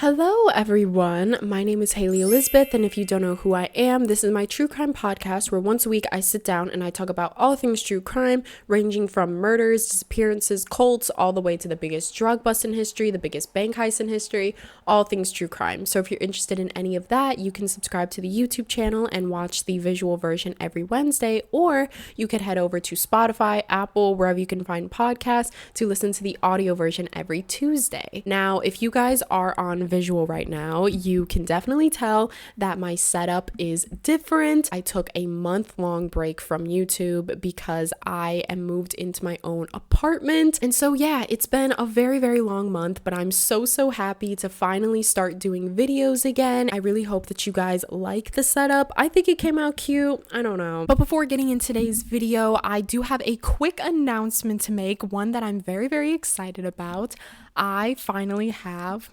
Hello everyone, my name is Hailey Elizabeth, and if you don't know who I am, this is my true crime podcast where once a week I sit down and I talk about all things true crime, ranging from murders, disappearances, cults, all the way to the biggest drug bust in history, the biggest bank heist in history, all things true crime. So if you're interested in any of that, you can subscribe to the YouTube channel and watch the visual version every Wednesday, or you could head over to Spotify, Apple, wherever you can find podcasts to listen to the audio version every Tuesday. Now, if you guys are on visual right now, you can definitely tell that my setup is different. I took a month-long break from YouTube because I am moved into my own apartment. And so yeah, it's been a very long month, but I'm so happy to finally start doing videos again. I really hope that you guys like the setup. I think it came out cute. I don't know. But before getting in today's video, I do have a quick announcement to make, one that I'm very excited about. I finally have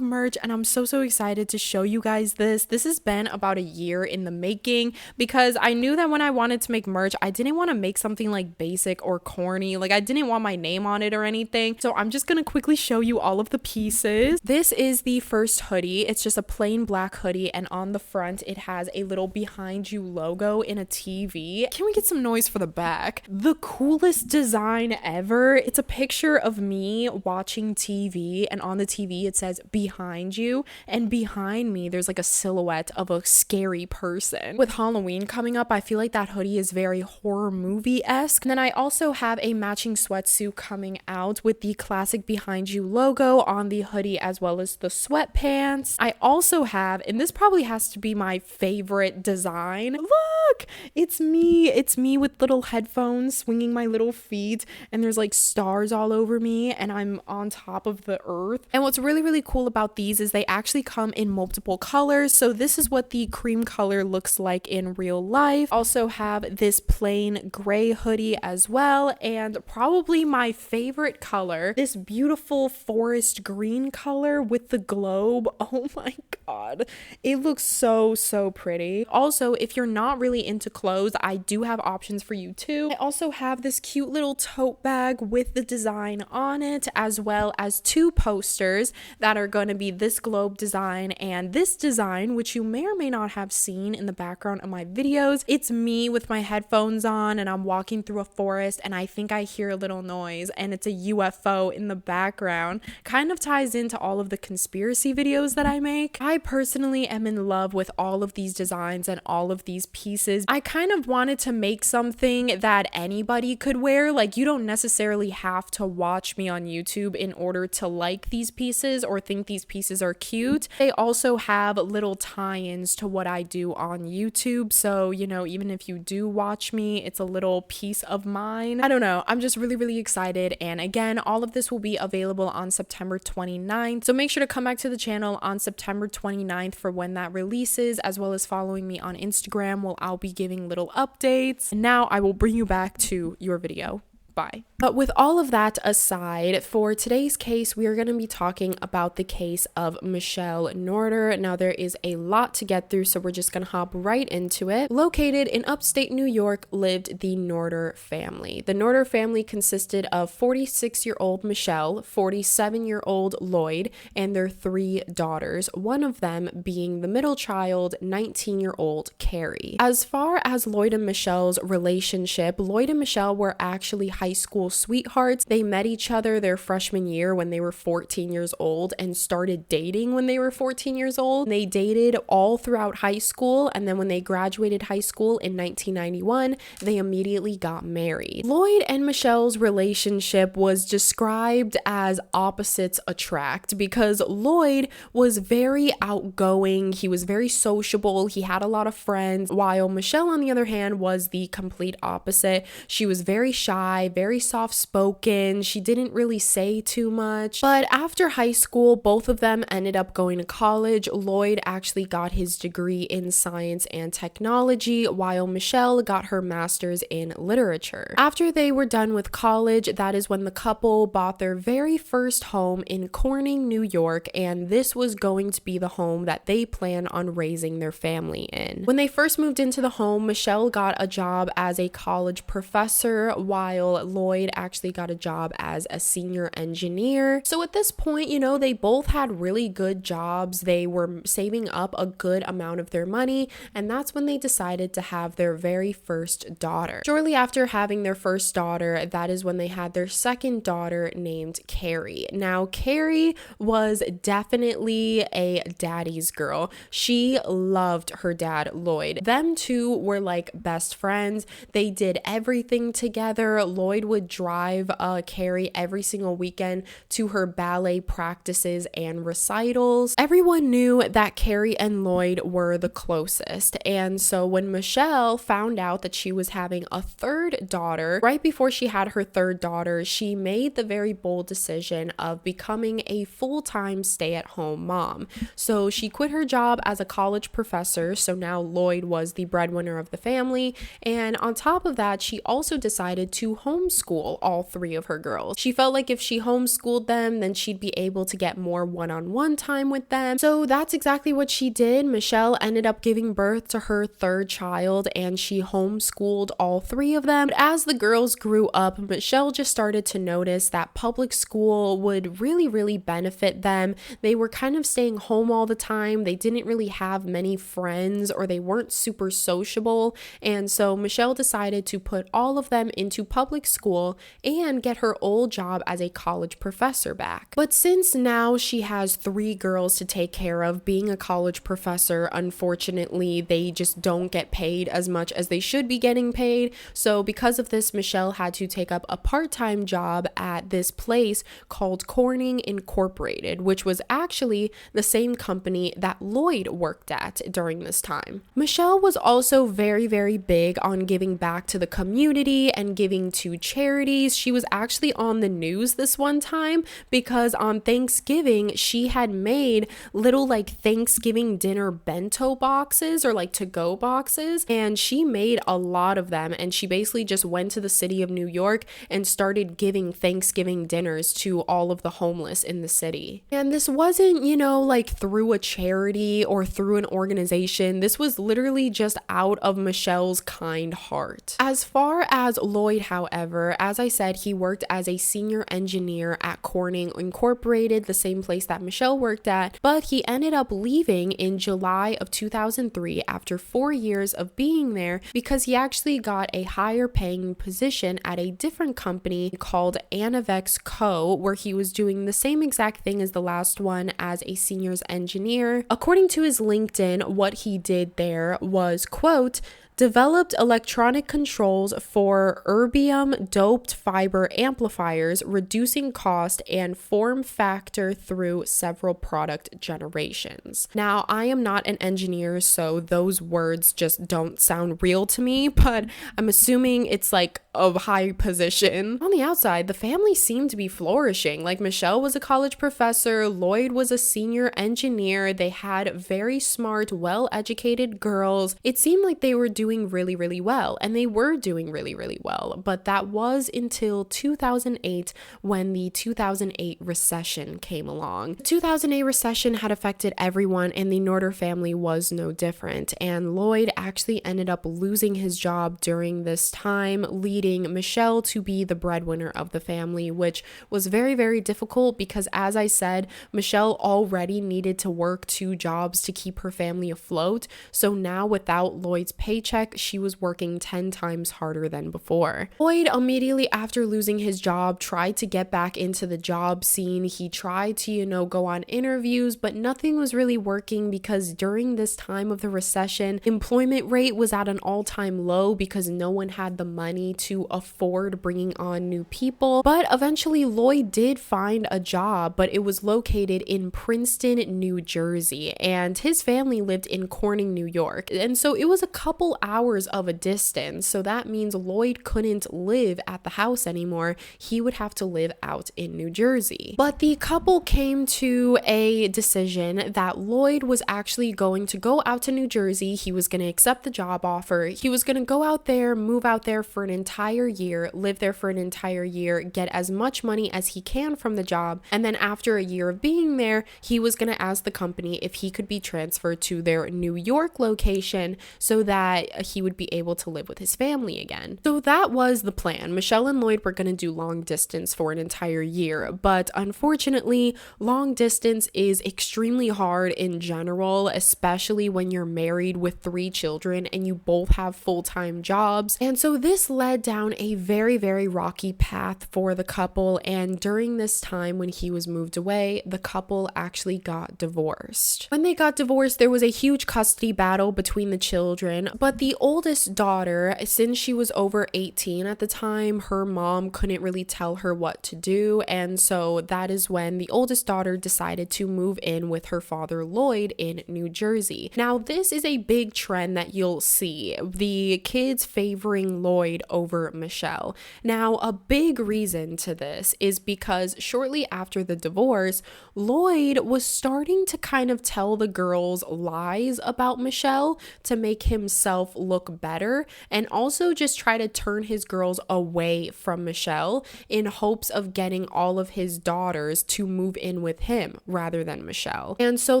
merch. And I'm so excited to show you guys this. This has been about a year in the making because I knew that when I wanted to make merch, I didn't want to make something like basic or corny. Like I didn't want my name on it or anything. So I'm just going to quickly show you all of the pieces. This is the first hoodie. It's just a plain black hoodie, and on the front it has a little behind you logo in a TV. Can we get some noise for the back? The coolest design ever. It's a picture of me watching TV, and on the TV it says behind you, and behind me there's like a silhouette of a scary person. With Halloween coming up, I feel like that hoodie is very horror movie-esque. And then I also have a matching sweatsuit coming out with the classic behind you logo on the hoodie as well as the sweatpants. I also have, and this probably has to be my favorite design, look, it's me with little headphones swinging my little feet, and there's like stars all over me, and I'm on top of the earth. And what's really cool about these is they actually come in multiple colors. So this is what the cream color looks like in real life. Also have this plain gray hoodie as well, and probably my favorite color, this beautiful forest green color with the globe. Oh my god, it looks so pretty. Also, if you're not really into clothes, I do have options for you too. I also have this cute little tote bag with the design on it, as well as two posters that are going to be this globe design and this design, which you may or may not have seen in the background of my videos. It's me with my headphones on, and I'm walking through a forest, and I think I hear a little noise, and it's a UFO in the background. Kind of ties into all of the conspiracy videos that I make. I personally am in love with all of these designs and all of these pieces. I kind of wanted to make something that anybody could wear. Like, you don't necessarily have to watch me on YouTube in order to like these pieces or think these pieces are cute. They also have little tie-ins to what I do on YouTube, so you know, even if you do watch me, it's a little piece of mine. I don't know, I'm just really excited. And again, all of this will be available on September 29th, so make sure to come back to the channel on September 29th for when that releases, as well as following me on Instagram, where I'll be giving little updates. And now I will bring you back to your video. Bye. But with all of that aside, for today's case, we are going to be talking about the case of Michele Neurauter. Now, there is a lot to get through, so we're just going to hop right into it. Located in upstate New York lived the Neurauter family. The Neurauter family consisted of 46-year-old Michele, 47-year-old Lloyd, and their three daughters, one of them being the middle child, 19-year-old Carrie. As far as Lloyd and Michele's relationship, Lloyd and Michele were actually high school sweethearts. They met each other their freshman year when they were 14 years old and started dating when they were 14 years old. They dated all throughout high school, and then when they graduated high school in 1991, they immediately got married. Lloyd and Michele's relationship was described as opposites attract because Lloyd was very outgoing, he was very sociable, he had a lot of friends, while Michele, on the other hand, was the complete opposite. She was very shy, very soft-spoken. She didn't really say too much. But after high school, both of them ended up going to college. Lloyd actually got his degree in science and technology, while Michele got her master's in literature. After they were done with college, that is when the couple bought their very first home in Corning, New York, and this was going to be the home that they plan on raising their family in. When they first moved into the home, Michele got a job as a college professor, while Lloyd Lloyd actually got a job as a senior engineer. So at this point, you know, they both had really good jobs. They were saving up a good amount of their money, and that's when they decided to have their very first daughter. Shortly after having their first daughter, that is when they had their second daughter named Carrie. Now, Carrie was definitely a daddy's girl. She loved her dad, Lloyd. Them two were like best friends. They did everything together. Lloyd would drive Carrie every single weekend to her ballet practices and recitals. Everyone knew that Carrie and Lloyd were the closest. And so when Michele found out that she was having a third daughter, right before she had her third daughter, she made the very bold decision of becoming a full-time stay-at-home mom. So she quit her job as a college professor, so now Lloyd was the breadwinner of the family, and on top of that, she also decided to homeschool all three of her girls. She felt like if she homeschooled them, then she'd be able to get more one-on-one time with them. So that's exactly what she did. Michele ended up giving birth to her third child, and she homeschooled all three of them. But as the girls grew up, Michele just started to notice that public school would really benefit them. They were kind of staying home all the time. They didn't really have many friends, or they weren't super sociable. And so Michele decided to put all of them into public school and get her old job as a college professor back. But since now she has three girls to take care of, being a college professor, unfortunately, they just don't get paid as much as they should be getting paid. So because of this, Michele had to take up a part-time job at this place called Corning Incorporated, which was actually the same company that Lloyd worked at during this time. Michele was also very big on giving back to the community and giving to charities. She was actually on the news this one time because on Thanksgiving, she had made little like Thanksgiving dinner bento boxes, or like to-go boxes, and she made a lot of them, and she basically just went to the city of New York and started giving Thanksgiving dinners to all of the homeless in the city. And this wasn't, you know, like through a charity or through an organization. This was literally just out of Michele's kind heart. As far as Lloyd, however, as I said, he worked as a senior engineer at Corning Incorporated, the same place that Michele worked at, but he ended up leaving in July of 2003 after 4 years of being there because he actually got a higher paying position at a different company called Anavex Co., where he was doing the same exact thing as the last one as a seniors engineer. According to his LinkedIn, what he did there was, quote, developed electronic controls for erbium doped fiber amplifiers, reducing cost and form factor through several product generations. Now, I am not an engineer, so those words just don't sound real to me, but I'm assuming it's like a high position. On the outside, the family seemed to be flourishing. Like, Michele was a college professor, Lloyd was a senior engineer, they had very smart, well-educated girls. It seemed like they were doing really well, and they were doing really well, but that was until 2008 when the 2008 recession came along. The 2008 recession had affected everyone, and the Neurauter family was no different, and Lloyd actually ended up losing his job during this time, leading Michele to be the breadwinner of the family, which was very difficult because, as I said, Michele already needed to work 2 jobs to keep her family afloat, so now without Lloyd's paycheck, she was working 10 times harder than before. Lloyd, immediately after losing his job, tried to get back into the job scene. He tried to, go on interviews, but nothing was really working because during this time of the recession, employment rate was at an all-time low because no one had the money to afford bringing on new people. But eventually, Lloyd did find a job, but it was located in Princeton, New Jersey, and his family lived in Corning, New York. And so it was a couple hours of a distance, so that means Lloyd couldn't live at the house anymore. He would have to live out in New Jersey. But the couple came to a decision that Lloyd was actually going to go out to New Jersey. He was going to accept the job offer. He was going to go out there, move out there for an entire year, live there for an entire year, get as much money as he can from the job, and then after a year of being there, he was going to ask the company if he could be transferred to their New York location so that he would be able to live with his family again. So that was the plan. Michele and Lloyd were going to do long distance for an entire year, but unfortunately, long distance is extremely hard in general, especially when you're married with 3 children and you both have full-time jobs. And so this led down a very, very rocky path for the couple, and during this time when he was moved away, the couple actually got divorced. When they got divorced, there was a huge custody battle between the children, but the oldest daughter, since she was over 18 at the time, her mom couldn't really tell her what to do, and so that is when the oldest daughter decided to move in with her father Lloyd in New Jersey. Now, this is a big trend that you'll see, the kids favoring Lloyd over Michele. Now, a big reason to this is because shortly after the divorce, Lloyd was starting to kind of tell the girls lies about Michele to make himself look better, and also just try to turn his girls away from Michele in hopes of getting all of his daughters to move in with him rather than Michele. And so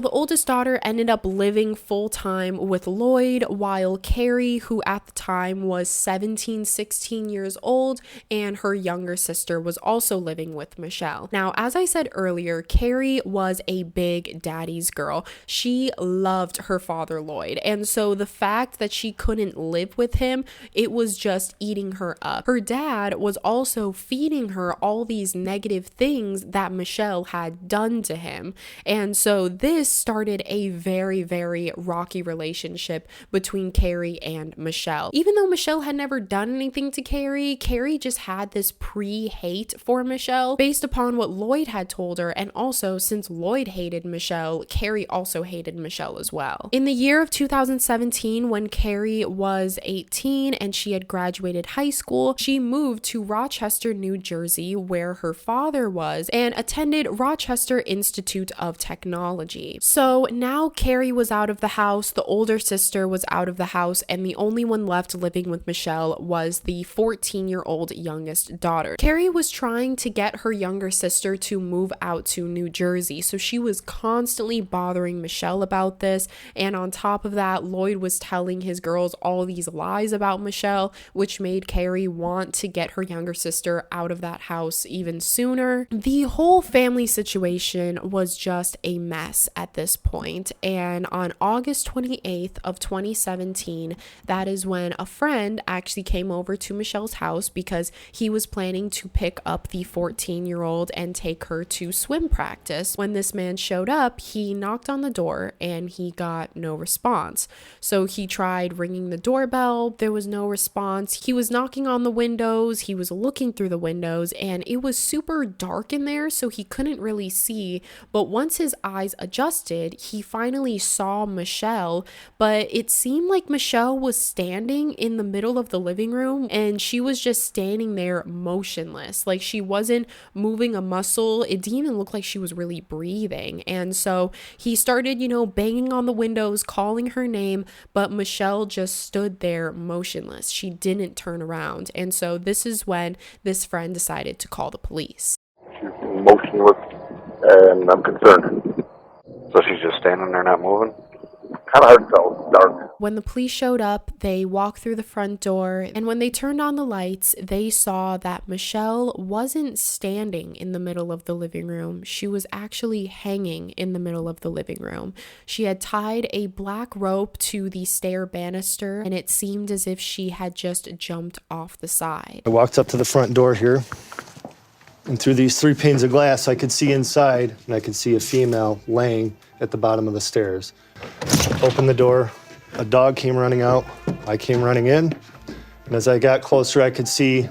the oldest daughter ended up living full-time with Lloyd, while Carrie, who at the time was 17, 16 years old, and her younger sister was also living with Michele. Now, as I said earlier, Carrie was a big daddy's girl. She loved her father Lloyd, and so the fact that she couldn't live with him, it was just eating her up. Her dad was also feeding her all these negative things that Michele had done to him, and so this started a very, very rocky relationship between Carrie and Michele. Even though Michele had never done anything to Carrie, Carrie just had this pre-hate for Michele based upon what Lloyd had told her, and also since Lloyd hated Michele, Carrie also hated Michele as well. In the year of 2017, when Carrie was 18 and she had graduated high school, she moved to Rochester, New Jersey, where her father was, and attended Rochester Institute of Technology. So now Carrie was out of the house, the older sister was out of the house, and the only one left living with Michele was the 14-year-old youngest daughter. Carrie was trying to get her younger sister to move out to New Jersey, so she was constantly bothering Michele about this, and on top of that, Lloyd was telling his girls all these lies about Michele, which made Carrie want to get her younger sister out of that house even sooner. The whole family situation was just a mess at this point, and on August 28th of 2017, that is when a friend actually came over to Michele's house because he was planning to pick up the 14-year-old and take her to swim practice. When this man showed up, he knocked on the door and he got no response. So he tried ringing the doorbell, there was no response. He was knocking on the windows, he was looking through the windows, and it was super dark in there, so he couldn't really see. But once his eyes adjusted, he finally saw Michele, but it seemed like Michele was standing in the middle of the living room, and she was just standing there motionless. Like, she wasn't moving a muscle. It didn't even look like she was really breathing. And so he started, banging on the windows, calling her name, but Michele just stood there motionless. She didn't turn around. And so this is when this friend decided to call the police. She's motionless, and I'm concerned. So she's just standing there not moving? Kind of hard to tell. It's dark. When the police showed up, they walked through the front door, and when they turned on the lights, they saw that Michele wasn't standing in the middle of the living room. She was actually hanging in the middle of the living room. She had tied a black rope to the stair banister, and it seemed as if she had just jumped off the side. I walked up to the front door here, and through these 3 panes of glass, I could see inside, and I could see a female laying at the bottom of the stairs. Opened the door, a dog came running out, I came running in, and as I got closer, I could see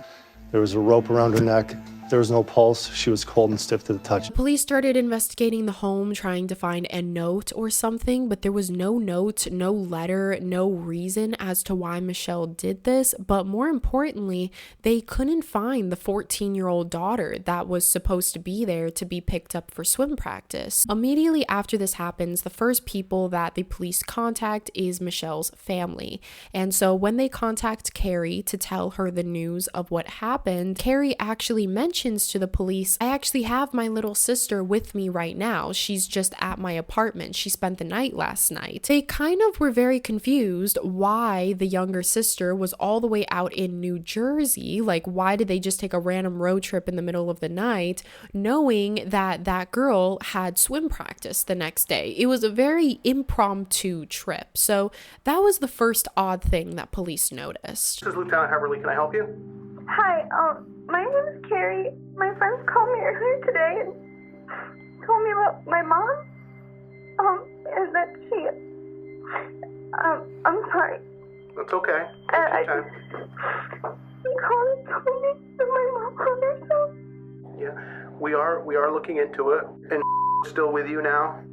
there was a rope around her neck. There was no pulse. She was cold and stiff to the touch. Police started investigating the home, trying to find a note or something, but there was no note, no letter, no reason as to why Michele did this. But more importantly, they couldn't find the 14-year-old daughter that was supposed to be there to be picked up for swim practice. Immediately after this happens, the first people that the police contact is Michele's family. And so when they contact Carrie to tell her the news of what happened, Carrie actually mentioned mentions to the police, I actually have my little sister with me right now. She's just at my apartment. She spent the night last night. They kind of were very confused why the younger sister was all the way out in New Jersey. Like, why did they just take a random road trip in the middle of the night, knowing that that girl had swim practice the next day? It was a very impromptu trip. So that was the first odd thing that police noticed. This is Lieutenant Heverly. Can I help you? Hi, my name is Carrie. My friends called me earlier today and told me about my mom, and that she, I'm sorry. That's okay. Take your time. She called and told me that my mom hurt herself. Yeah, we are looking into it. And still with you now?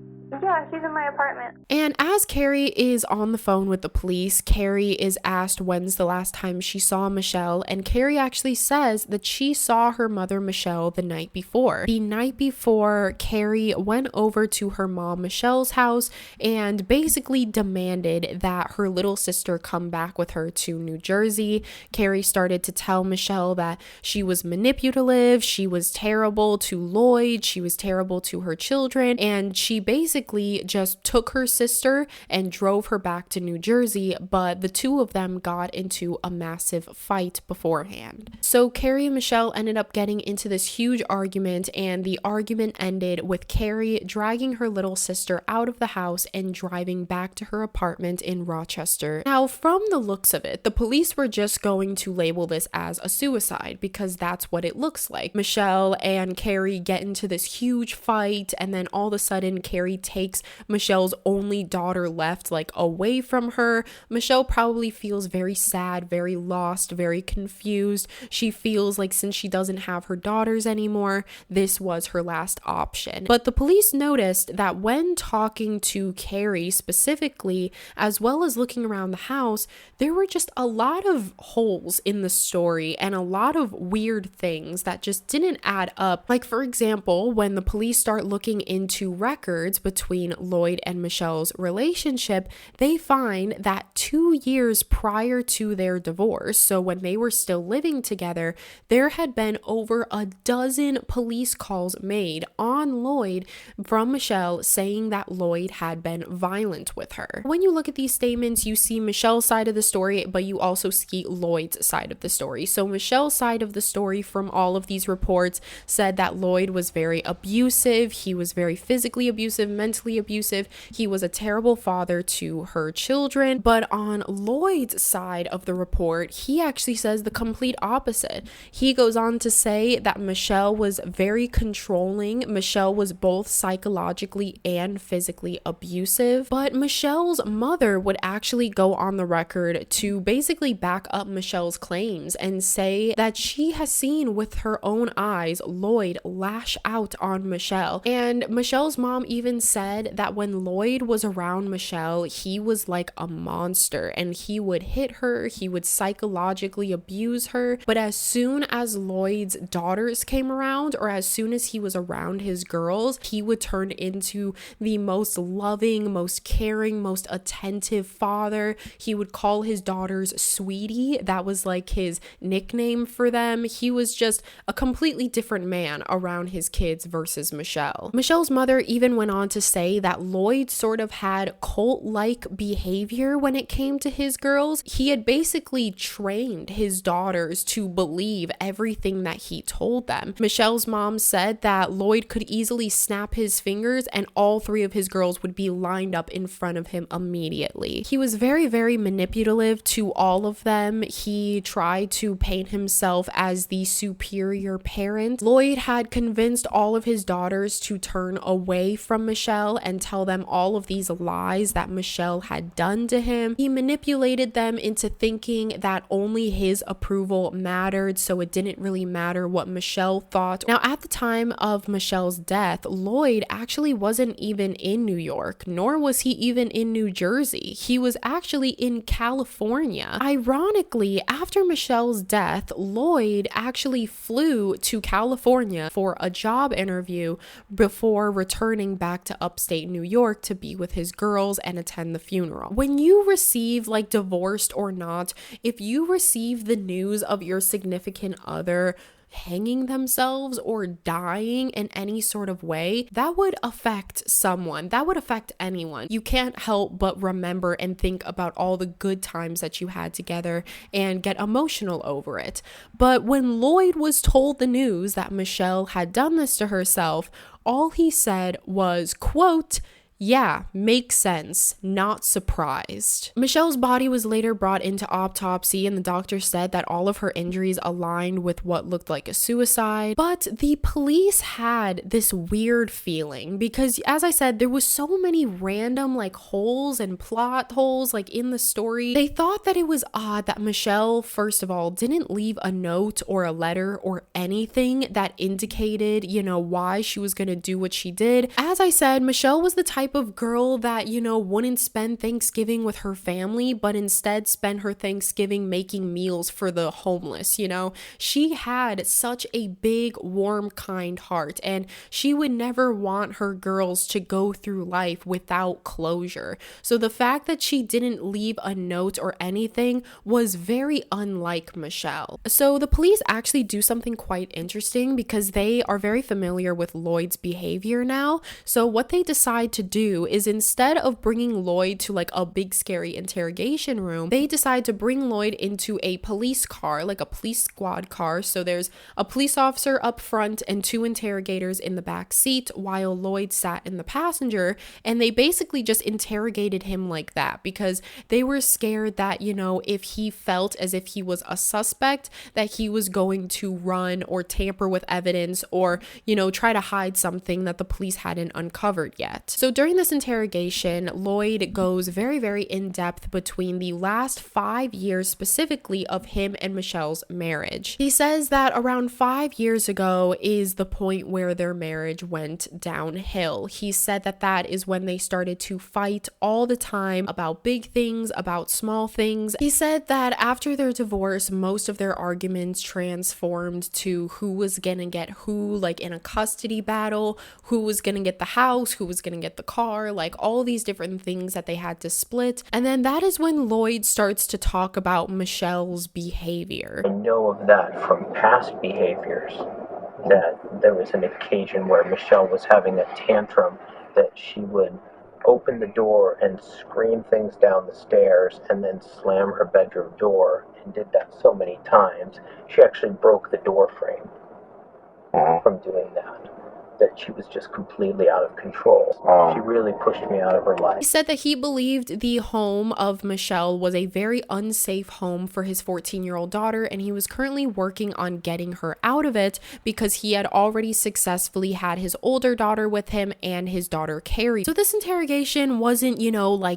Yeah, she's in my apartment. And as Carrie is on the phone with the police, Carrie is asked when's the last time she saw Michele, and Carrie actually says that she saw her mother Michele the night before. The night before, Carrie went over to her mom Michele's house and basically demanded that her little sister come back with her to New Jersey. Carrie started to tell Michele that she was manipulative, she was terrible to Lloyd, she was terrible to her children, and she basically just took her sister and drove her back to New Jersey, but the two of them got into a massive fight beforehand. So Carrie and Michele ended up getting into this huge argument, and the argument ended with Carrie dragging her little sister out of the house and driving back to her apartment in Rochester. Now, from the looks of it, the police were just going to label this as a suicide because that's what it looks like. Michele and Carrie get into this huge fight, and then all of a sudden Carrie takes Michele's only daughter left away from her. Michele probably feels very sad, very lost, very confused. She feels like since she doesn't have her daughters anymore, this was her last option. But the police noticed that when talking to Carrie specifically, as well as looking around the house, there were just a lot of holes in the story and a lot of weird things that just didn't add up. Like, for example, when the police start looking into records between Lloyd and Michele's relationship, they find that 2 years prior to their divorce, so when they were still living together, there had been over a dozen police calls made on Lloyd from Michele saying that Lloyd had been violent with her. When you look at these statements, you see Michele's side of the story, but you also see Lloyd's side of the story. So Michele's side of the story from all of these reports said that Lloyd was very abusive, he was very physically abusive, mentally abusive, he was a terrible father to her children. But on Lloyd's side of the report, he actually says the complete opposite. He goes on to say that Michele was very controlling. Michele was both psychologically and physically abusive. But Michele's mother would actually go on the record to basically back up Michele's claims and say that she has seen with her own eyes Lloyd lash out on Michele. And Michele's mom even said that when Lloyd was around Michele, he was like a monster and he would hit her, he would psychologically abuse her. But as soon as Lloyd's daughters came around, or as soon as he was around his girls, he would turn into the most loving, most caring, most attentive father. He would call his daughters sweetie. That was like his nickname for them. He was just a completely different man around his kids versus Michele. Michele's mother even went on to say that Lloyd sort of had cult-like behavior when it came to his girls. He had basically trained his daughters to believe everything that he told them. Michele's mom said that Lloyd could easily snap his fingers and all three of his girls would be lined up in front of him immediately. He was very, very manipulative to all of them. He tried to paint himself as the superior parent. Lloyd had convinced all of his daughters to turn away from Michele and tell them all of these lies that Michele had done to him. He manipulated them into thinking that only his approval mattered, so it didn't really matter what Michele thought. Now, at the time of Michele's death, Lloyd actually wasn't even in New York, nor was he even in New Jersey. He was actually in California. Ironically, after Michele's death, Lloyd actually flew to California for a job interview before returning back to upstate New York to be with his girls and attend the funeral. When you receive, like, divorced or not, if you receive the news of your significant other hanging themselves or dying in any sort of way, that would affect someone. That would affect anyone. You can't help but remember and think about all the good times that you had together and get emotional over it. But when Lloyd was told the news that Michele had done this to herself, all he said was, quote, "Yeah, makes sense. Not surprised." Michele's body was later brought into autopsy, and the doctor said that all of her injuries aligned with what looked like a suicide. But the police had this weird feeling because, as I said, there was so many random holes and plot holes in the story. They thought that it was odd that Michele, first of all, didn't leave a note or a letter or anything that indicated, why she was going to do what she did. As I said, Michele was the type of girl that, wouldn't spend Thanksgiving with her family, but instead spend her Thanksgiving making meals for the homeless. She had such a big, warm, kind heart, and she would never want her girls to go through life without closure. So the fact that she didn't leave a note or anything was very unlike Michele. So the police actually do something quite interesting because they are very familiar with Lloyd's behavior now. So what they decide to do is, instead of bringing Lloyd to a big scary interrogation room, they decide to bring Lloyd into a police car, a police squad car. So there's a police officer up front and 2 interrogators in the back seat while Lloyd sat in the passenger, and they basically just interrogated him like that because they were scared that, if he felt as if he was a suspect, that he was going to run or tamper with evidence or, try to hide something that the police hadn't uncovered yet. So during this interrogation, Lloyd goes very, very in-depth between the last 5 years specifically of him and Michele's marriage. He says that around 5 years ago is the point where their marriage went downhill. He said that that is when they started to fight all the time about big things, about small things. He said that after their divorce, most of their arguments transformed to who was gonna get who, in a custody battle, who was gonna get the house, who was gonna get the car, all these different things that they had to split. And then that is when Lloyd starts to talk about Michele's behavior. I know of that from past behaviors, that there was an occasion where Michele was having a tantrum, that she would open the door and scream things down the stairs and then slam her bedroom door, and did that so many times she actually broke the door frame from doing that she was just completely out of control. She really pushed me out of her life. He said that he believed the home of Michele was a very unsafe home for his 14-year-old daughter, and he was currently working on getting her out of it because he had already successfully had his older daughter with him and his daughter Carrie. So this interrogation wasn't,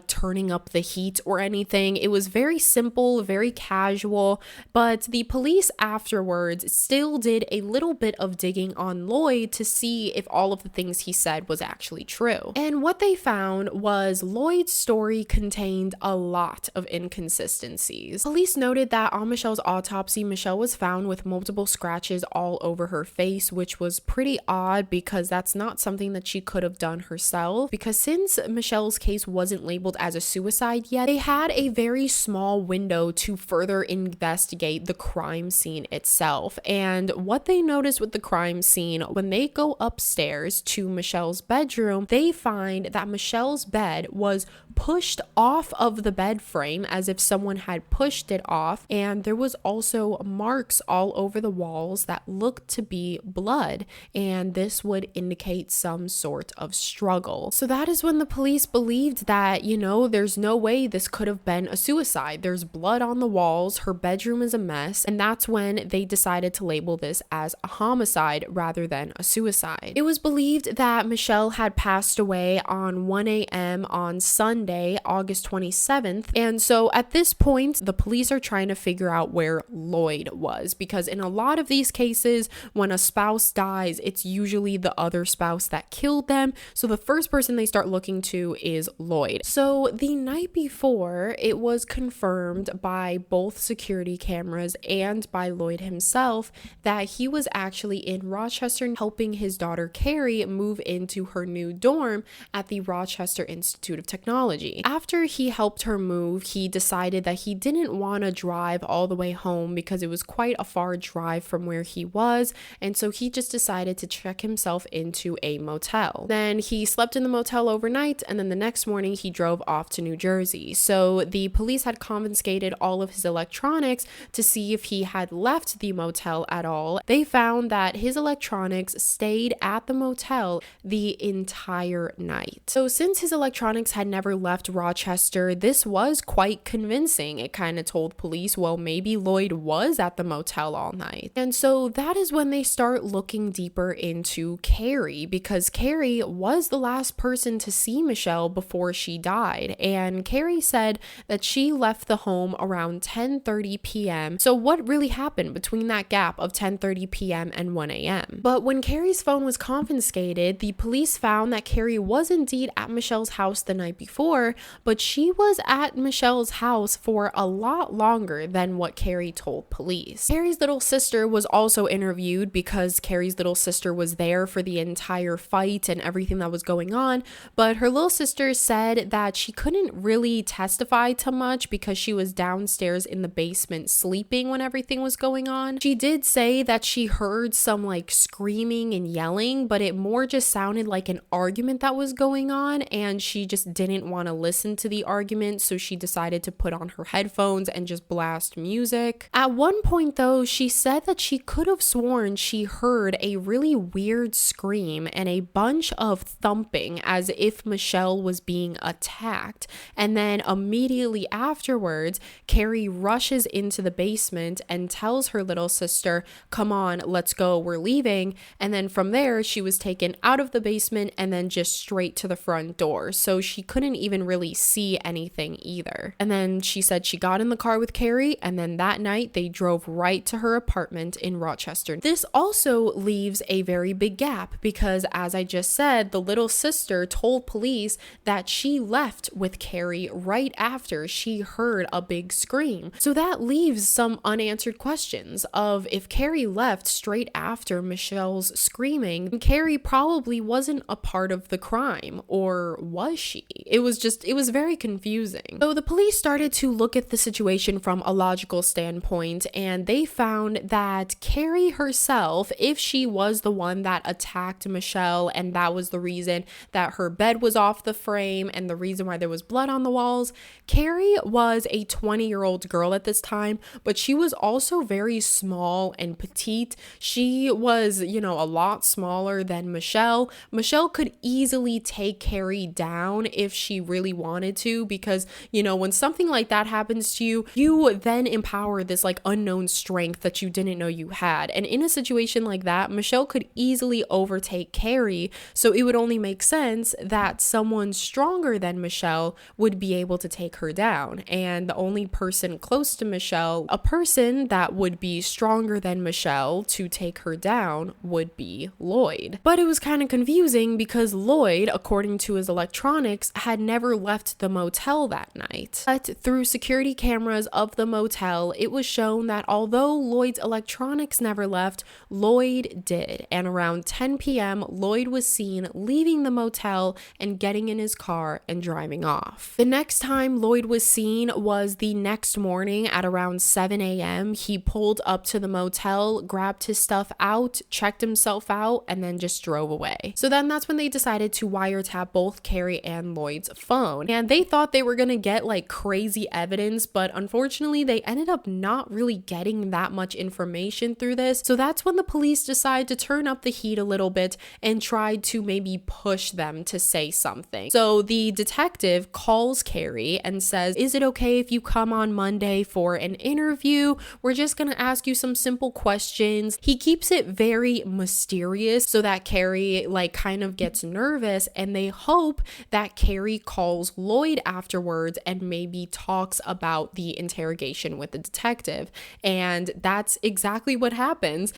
turning up the heat or anything. It was very simple, very casual, but the police afterwards still did a little bit of digging on Lloyd to see if all of the things he said was actually true. And what they found was Lloyd's story contained a lot of inconsistencies. Police noted that on Michele's autopsy, Michele was found with multiple scratches all over her face, which was pretty odd because that's not something that she could have done herself. Because since Michele's case wasn't labeled as a suicide yet, they had a very small window to further investigate the crime scene itself. And what they noticed with the crime scene, when they go upstairs to Michele's bedroom, they find that Michele's bed was pushed off of the bed frame as if someone had pushed it off, and there was also marks all over the walls that looked to be blood, and this would indicate some sort of struggle. So that is when the police believed that, there's no way this could have been a suicide. There's blood on the walls, her bedroom is a mess, and that's when they decided to label this as a homicide rather than a suicide. It was believed that Michele had passed away on 1 a.m. on Sunday, August 27th. And so at this point, the police are trying to figure out where Lloyd was, because in a lot of these cases, when a spouse dies, it's usually the other spouse that killed them. So the first person they start looking to is Lloyd. So the night before, it was confirmed by both security cameras and by Lloyd himself that he was actually in Rochester helping his daughter daughter Carrie move into her new dorm at the Rochester Institute of Technology. After he helped her move, he decided that he didn't want to drive all the way home because it was quite a far drive from where he was, and so he just decided to check himself into a motel. Then he slept in the motel overnight, and then the next morning he drove off to New Jersey. So the police had confiscated all of his electronics to see if he had left the motel at all. They found that his electronics stayed at the motel the entire night. So since his electronics had never left Rochester, this was quite convincing. It kind of told police, well, maybe Lloyd was at the motel all night. And so that is when they start looking deeper into Carrie, because Carrie was the last person to see Michele before she died. And Carrie said that she left the home around 10:30 p.m. So what really happened between that gap of 10:30 p.m. and 1 a.m.? But when Carrie's phone was confiscated, the police found that Carrie was indeed at Michele's house the night before, but she was at Michele's house for a lot longer than what Carrie told police. Carrie's little sister was also interviewed because Carrie's little sister was there for the entire fight and everything that was going on, but her little sister said that she couldn't really testify to much because she was downstairs in the basement sleeping when everything was going on. She did say that she heard some like screaming and yelling, but it more just sounded like an argument that was going on, and she just didn't want to listen to the argument, so she decided to put on her headphones and just blast music. At one point though, she said that she could have sworn she heard a really weird scream and a bunch of thumping as if Michele was being attacked, and then immediately afterwards Carrie rushes into the basement and tells her little sister, come on, let's go, we're leaving. And then from there she was taken out of the basement and then just straight to the front door, so she couldn't even really see anything either. And then she said she got in the car with Carrie, and then that night they drove right to her apartment in Rochester. This also leaves a very big gap because, as I just said, the little sister told police that she left with Carrie right after she heard a big scream. So that leaves some unanswered questions of, if Carrie left straight after Michele's screaming, Carrie probably wasn't a part of the crime, or was she? It was very confusing. So the police started to look at the situation from a logical standpoint, and they found that Carrie herself, if she was the one that attacked Michele and that was the reason that her bed was off the frame and the reason why there was blood on the walls, Carrie was a 20-year-old girl at this time, but she was also very small and petite. She was, a lot smaller than Michele. Michele could easily take Carrie down if she really wanted to, because, when something like that happens to you, you then empower this like unknown strength that you didn't know you had. And in a situation like that, Michele could easily overtake Carrie, so it would only make sense that someone stronger than Michele would be able to take her down. And the only person close to Michele, a person that would be stronger than Michele to take her down, would be Lloyd. But it was kind of confusing because Lloyd, according to his electronics, had never left the motel that night. But through security cameras of the motel, it was shown that although Lloyd's electronics never left, Lloyd did. And around 10 p.m., Lloyd was seen leaving the motel and getting in his car and driving off. The next time Lloyd was seen was the next morning at around 7 a.m. He pulled up to the motel, grabbed his stuff out, checked himself out, and then just drove away. So then that's when they decided to wiretap both Carrie and Lloyd's phone. And they thought they were gonna get like crazy evidence, but unfortunately they ended up not really getting that much information through this. So that's when the police decided to turn up the heat a little bit and tried to maybe push them to say something. So the detective calls Carrie and says, is it okay if you come on Monday for an interview? We're just gonna ask you some simple questions. He keeps it very mysterious so that Carrie kind of gets nervous, and they hope that Carrie calls Lloyd afterwards and maybe talks about the interrogation with the detective. And that's exactly what happens.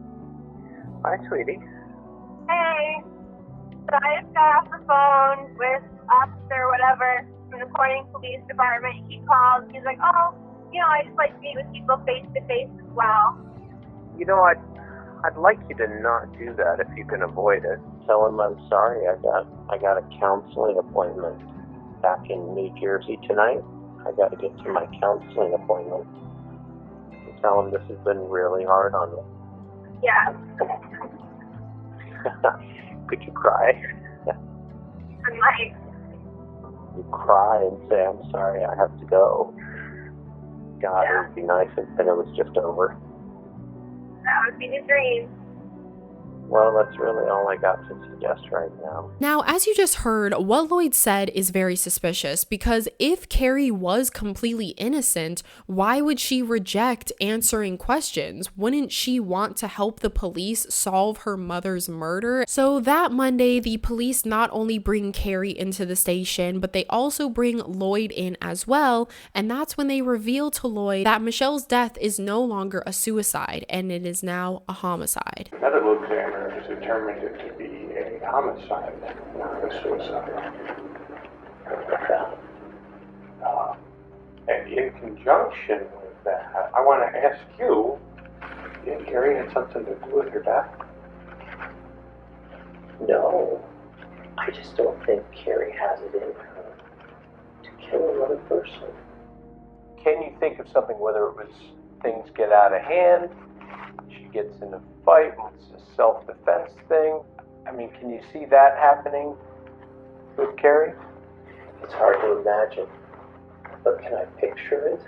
Hi, sweetie. Hey, so I just got off the phone with officer whatever from the Corning Police Department. He called. He's like, I just like to meet with people face to face as well. You know what? I'd like you to not do that if you can avoid it. Tell him I'm sorry. I got a counseling appointment back in New Jersey tonight. I got to get to my counseling appointment. And tell him this has been really hard on me. Yeah. Could you cry? I might. You cry and say, I'm sorry, I have to go. God, it would be nice if it was just over. That would be the dream. Well, that's really all I got to suggest right now. Now, as you just heard, what Lloyd said is very suspicious because if Carrie was completely innocent, why would she reject answering questions? Wouldn't she want to help the police solve her mother's murder? So that Monday, the police not only bring Carrie into the station, but they also bring Lloyd in as well. And that's when they reveal to Lloyd that Michelle's death is no longer a suicide and it is now a homicide. Medical examiner has determined it to be a homicide, not a suicide. And in conjunction with that, I want to ask you, did Carrie had something to do with her death? No, I just don't think Carrie has it in her to kill another person. Can you think of something, whether it was things get out of hand, she gets in a fight, it's a self-defense thing? I mean, can you see that happening with Carrie? It's hard to imagine, but can I picture it?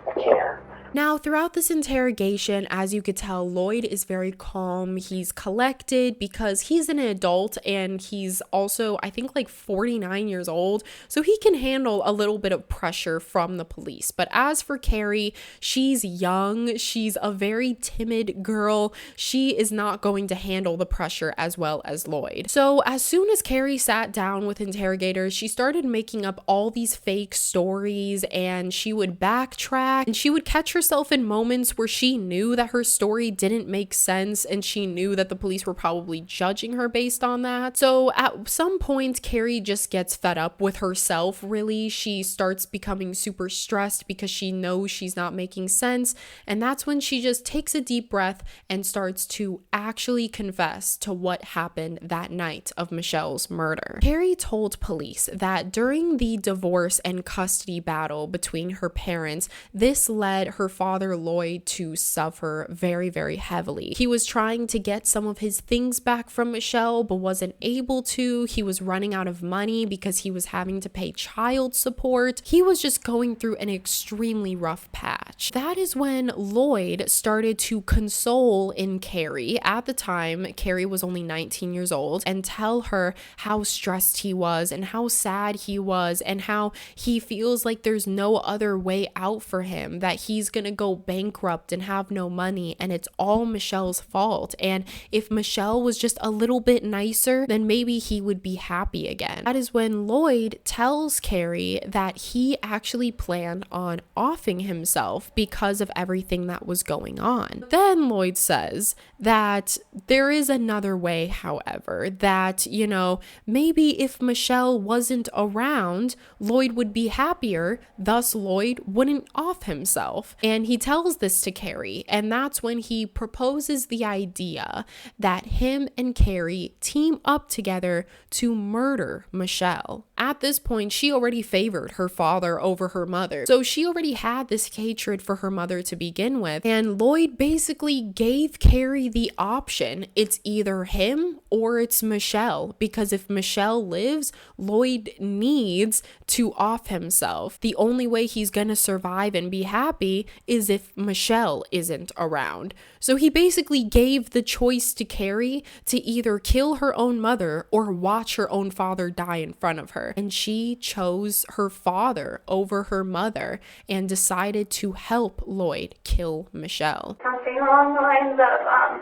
I can. Now, throughout this interrogation, as you could tell, Lloyd is very calm. He's collected because he's an adult and he's also, I think, like 49 years old. So he can handle a little bit of pressure from the police. But as for Carrie, she's young. She's a very timid girl. She is not going to handle the pressure as well as Lloyd. So as soon as Carrie sat down with interrogators, she started making up all these fake stories and she would backtrack and she would catch herself in moments where she knew that her story didn't make sense and she knew that the police were probably judging her based on that. So at some point, Carrie just gets fed up with herself, really. She starts becoming super stressed because she knows she's not making sense. And that's when she just takes a deep breath and starts to actually confess to what happened that night of Michelle's murder. Carrie told police that during the divorce and custody battle between her parents, this led her father Lloyd to suffer very, very heavily. He was trying to get some of his things back from Michelle, but wasn't able to. He was running out of money because he was having to pay child support. He was just going through an extremely rough patch. That is when Lloyd started to console in Carrie. At the time, Carrie was only 19 years old, and tell her how stressed he was and how sad he was and how he feels like there's no other way out for him, that he's gonna go bankrupt and have no money and it's all Michelle's fault. And if Michelle was just a little bit nicer, then maybe he would be happy again. That is when Lloyd tells Carrie that he actually planned on offing himself because of everything that was going on. Then Lloyd says that there is another way, however, that, you know, maybe if Michelle wasn't around, Lloyd would be happier, thus Lloyd wouldn't off himself. And he tells this to Carrie, and that's when he proposes the idea that him and Carrie team up together to murder Michelle. At this point, she already favored her father over her mother, so she already had this hatred for her mother to begin with, and Lloyd basically gave Carrie the option. It's either him or it's Michelle, because if Michelle lives, Lloyd needs to off himself. The only way he's gonna survive and be happy is if Michelle isn't around. So he basically gave the choice to Carrie to either kill her own mother or watch her own father die in front of her. And she chose her father over her mother and decided to help Lloyd kill Michelle. Something along the lines of,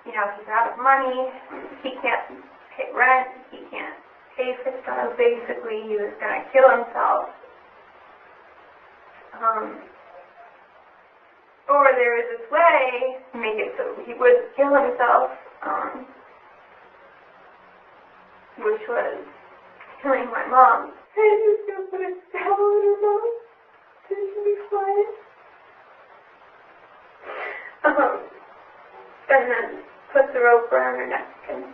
you know, he's out of money, he can't pay rent, he can't pay for stuff. Basically, he was going to kill himself. Or there was this way to make it so he wouldn't kill himself, which was killing my mom. I just don't put a spell on her mom. You can be quiet. And then put the rope around her neck and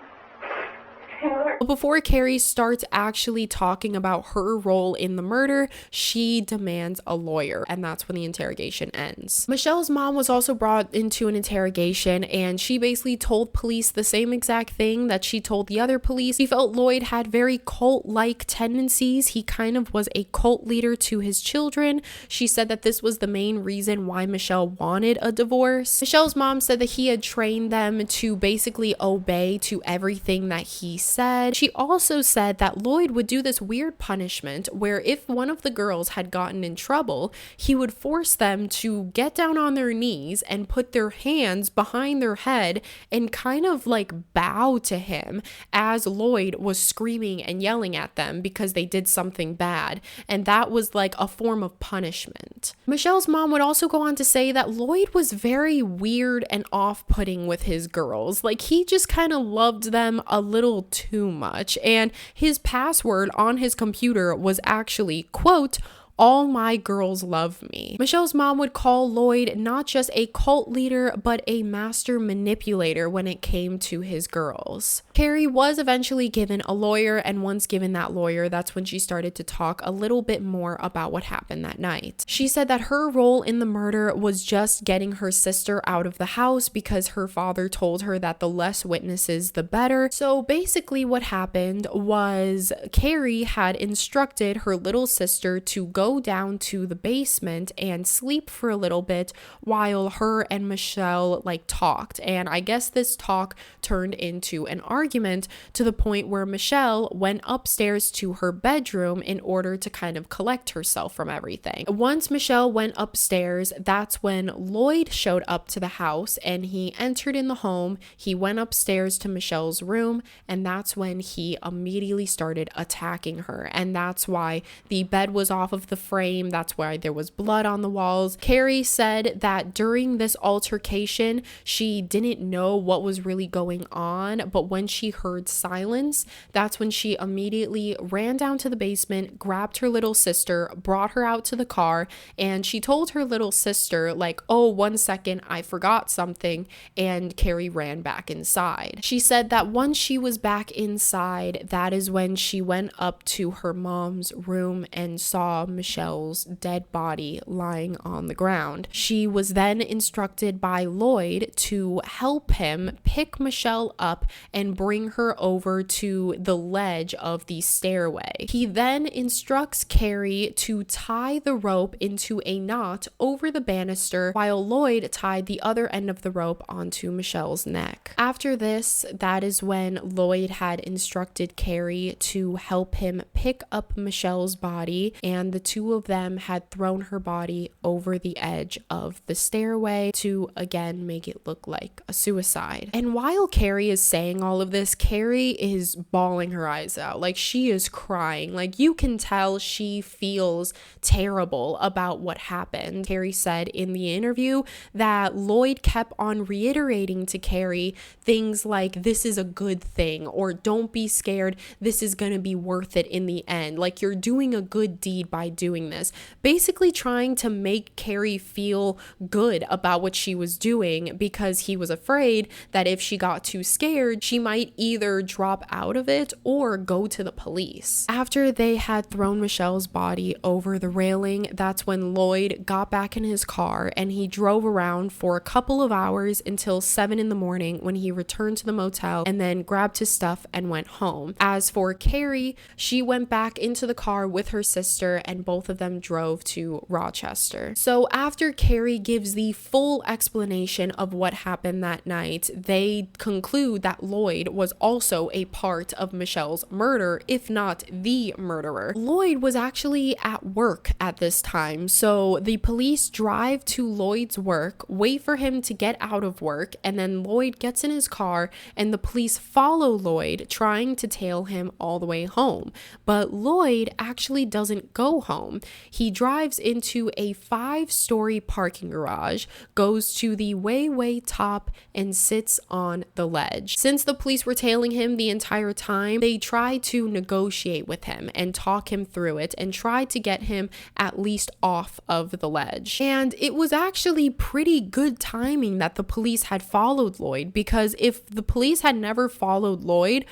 strangle her. Before Carrie starts actually talking about her role in the murder, she demands a lawyer, and that's when the interrogation ends. Michelle's mom was also brought into an interrogation, and she basically told police the same exact thing that she told the other police. She felt Lloyd had very cult-like tendencies. He kind of was a cult leader to his children. She said that this was the main reason why Michelle wanted a divorce. Michelle's mom said that he had trained them to basically obey to everything that he said. She also said that Lloyd would do this weird punishment where if one of the girls had gotten in trouble, he would force them to get down on their knees and put their hands behind their head and kind of like bow to him as Lloyd was screaming and yelling at them because they did something bad. And that was like a form of punishment. Michelle's mom would also go on to say that Lloyd was very weird and off-putting with his girls. Like he just kind of loved them a little too much, and his password on his computer was actually, quote, "All my girls love me." Michelle's mom would call Lloyd not just a cult leader, but a master manipulator when it came to his girls. Carrie was eventually given a lawyer, and once given that lawyer, that's when she started to talk a little bit more about what happened that night. She said that her role in the murder was just getting her sister out of the house because her father told her that the less witnesses, the better. So basically what happened was Carrie had instructed her little sister to go down to the basement and sleep for a little bit while her and Michelle talked. And I guess this talk turned into an argument to the point where Michelle went upstairs to her bedroom in order to kind of collect herself from everything. Once Michelle went upstairs, that's when Lloyd showed up to the house and he entered in the home. He went upstairs to Michelle's room, and that's when he immediately started attacking her. And that's why the bed was off of the frame. That's why there was blood on the walls. Carrie said that during this altercation, she didn't know what was really going on, but when she heard silence, that's when she immediately ran down to the basement, grabbed her little sister, brought her out to the car, and she told her little sister, "Oh, 1 second, I forgot something," and Carrie ran back inside. She said that once she was back inside, that is when she went up to her mom's room and saw Michelle's dead body lying on the ground. She was then instructed by Lloyd to help him pick Michelle up and bring her over to the ledge of the stairway. He then instructs Carrie to tie the rope into a knot over the banister while Lloyd tied the other end of the rope onto Michelle's neck. After this, that is when Lloyd had instructed Carrie to help him pick up Michelle's body, and the two of them had thrown her body over the edge of the stairway to again make it look like a suicide. And while Carrie is saying all of this, Carrie is bawling her eyes out. She is crying. You can tell she feels terrible about what happened. Carrie said in the interview that Lloyd kept on reiterating to Carrie things like, "This is a good thing," or "Don't be scared, this is gonna be worth it in the end. You're doing a good deed by doing this." Basically trying to make Carrie feel good about what she was doing, because he was afraid that if she got too scared, she might either drop out of it or go to the police. After they had thrown Michelle's body over the railing, that's when Lloyd got back in his car and he drove around for a couple of hours until 7 in the morning when he returned to the motel and then grabbed his stuff and went home. As for Carrie, she went back into the car with her sister and both of them drove to Rochester. So after Carrie gives the full explanation of what happened that night, they conclude that Lloyd was also a part of Michelle's murder, if not the murderer. Lloyd was actually at work at this time, so the police drive to Lloyd's work, wait for him to get out of work, and then Lloyd gets in his car and the police follow Lloyd, trying to tail him all the way home. But Lloyd actually doesn't go home. home. He drives into a 5-story parking garage, goes to the way top, and sits on the ledge. Since the police were tailing him the entire time, they tried to negotiate with him and talk him through it and tried to get him at least off of the ledge. And it was actually pretty good timing that the police had followed Lloyd, because if the police had never followed Lloyd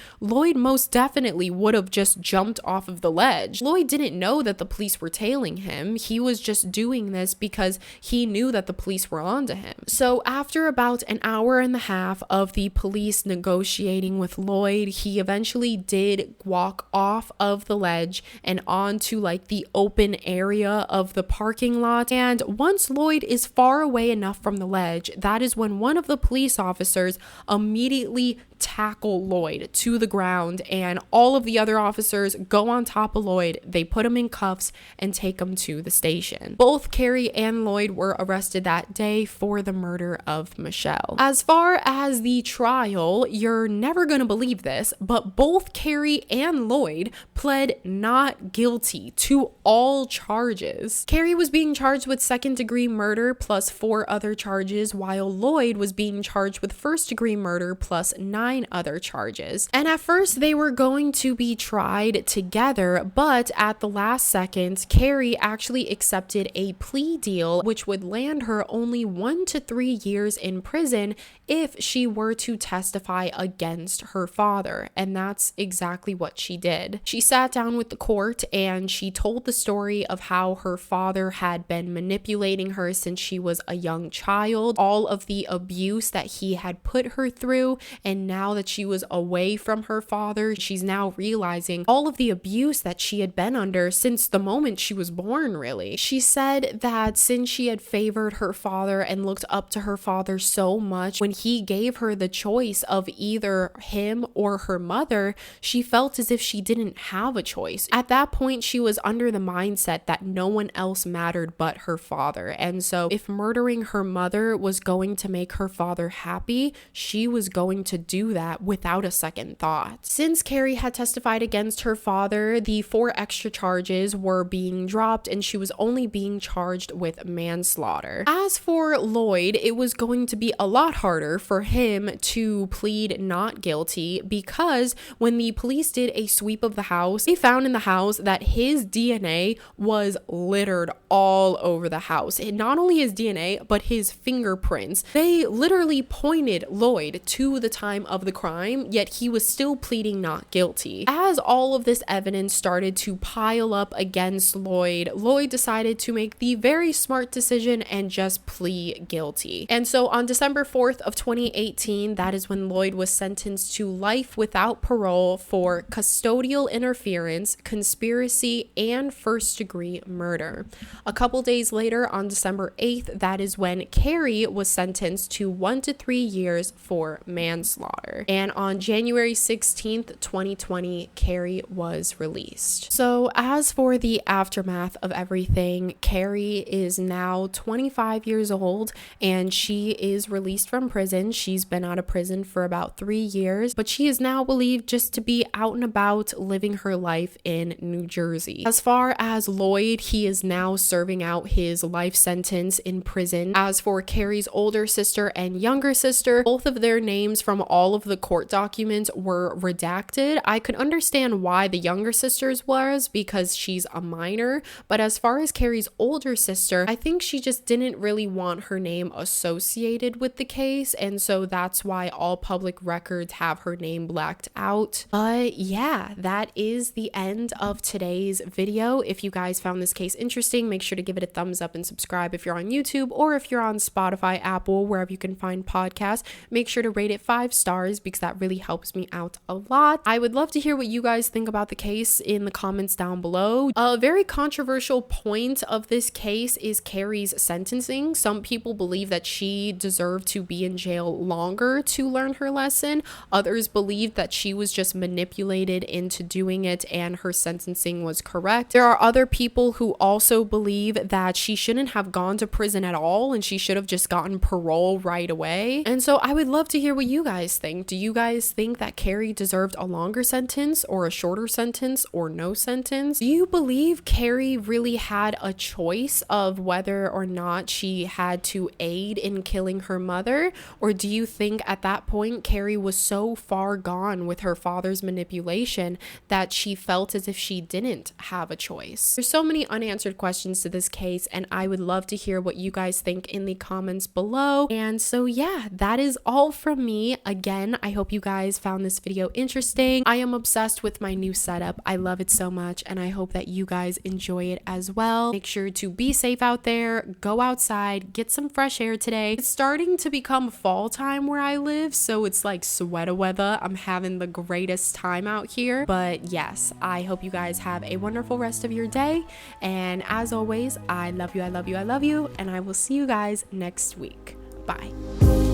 most definitely would have just jumped off of the ledge. Lloyd didn't know that the police were tailing him. He was just doing this because he knew that the police were onto him. So after about an hour and a half of the police negotiating with Lloyd, he eventually did walk off of the ledge and onto like the open area of the parking lot. And once Lloyd is far away enough from the ledge, that is when one of the police officers immediately tackle Lloyd to the ground, and all of the other officers go on top of Lloyd. They put him in cuffs and take him to the station. Both Carrie and Lloyd were arrested that day for the murder of Michele. As far as the trial, you're never gonna believe this, but both Carrie and Lloyd pled not guilty to all charges. Carrie was being charged with second-degree murder plus 4 other charges, while Lloyd was being charged with first-degree murder plus 9 other charges. And at first they were going to be tried together, but at the last second, Carrie actually accepted a plea deal which would land her only 1 to 3 years in prison if she were to testify against her father. And that's exactly what she did. She sat down with the court and she told the story of how her father had been manipulating her since she was a young child, all of the abuse that he had put her through, and now that she was away from her father, she's now realizing all of the abuse that she had been under since the moment she was born, really. She said that since she had favored her father and looked up to her father so much, when he gave her the choice of either him or her mother, she felt as if she didn't have a choice. At that point, she was under the mindset that no one else mattered but her father. And so if murdering her mother was going to make her father happy, she was going to do that without a second thought. Since Carrie had testified against her father, the 4 extra charges were being dropped and she was only being charged with manslaughter. As for Lloyd, it was going to be a lot harder for him to plead not guilty, because when the police did a sweep of the house, they found in the house that his DNA was littered all over the house. And not only his DNA, but his fingerprints. They literally pointed Lloyd to the time of the crime, yet he was still pleading not guilty. As all of this evidence started to pile up against Lloyd, Lloyd decided to make the very smart decision and just plead guilty. And so on December 4th of 2018, that is when Lloyd was sentenced to life without parole for custodial interference, conspiracy, and first-degree murder. A couple days later, on December 8th, that is when Carrie was sentenced to 1 to 3 years for manslaughter. And on January 16th, 2020, Carrie was released. So as for the aftermath of everything, Carrie is now 25 years old and she is released from prison. She's been out of prison for about 3 years, but she is now believed just to be out and about living her life in New Jersey. As far as Lloyd, he is now serving out his life sentence in prison. As for Carrie's older sister and younger sister, both of their names from all of the court documents were redacted. I could understand why the younger sister's was, because she's a minor, but as far as Carrie's older sister, I think she just didn't really want her name associated with the case, and so that's why all public records have her name blacked out. But yeah, that is the end of today's video. If you guys found this case interesting, make sure to give it a thumbs up and subscribe if you're on YouTube, or if you're on Spotify, Apple, wherever you can find podcasts, make sure to rate it 5 stars because that really helps me out a lot. I would love to hear what you guys think about the case in the comments down below. A very controversial point of this case is Carrie's sentencing. Some people believe that she deserved to be in jail longer to learn her lesson. Others believe that she was just manipulated into doing it and her sentencing was correct. There are other people who also believe that she shouldn't have gone to prison at all and she should have just gotten parole right away. And so I would love to hear what you guys think. Do you guys think that Carrie deserved a longer sentence or a shorter sentence or no sentence? Do you believe believe Carrie really had a choice of whether or not she had to aid in killing her mother? Or do you think at that point Carrie was so far gone with her father's manipulation that she felt as if she didn't have a choice? There's so many unanswered questions to this case, and I would love to hear what you guys think in the comments below. And so yeah, that is all from me. Again, I hope you guys found this video interesting. I am obsessed with my new setup. I love it so much, and I hope that you guys enjoy it as well. Make sure to be safe out there, go outside, get some fresh air today. It's starting to become fall time where I live, so it's like sweater weather. I'm having the greatest time out here. But yes, I hope you guys have a wonderful rest of your day, and as always, I love you, I love you, I love you, and I will see you guys next week. Bye.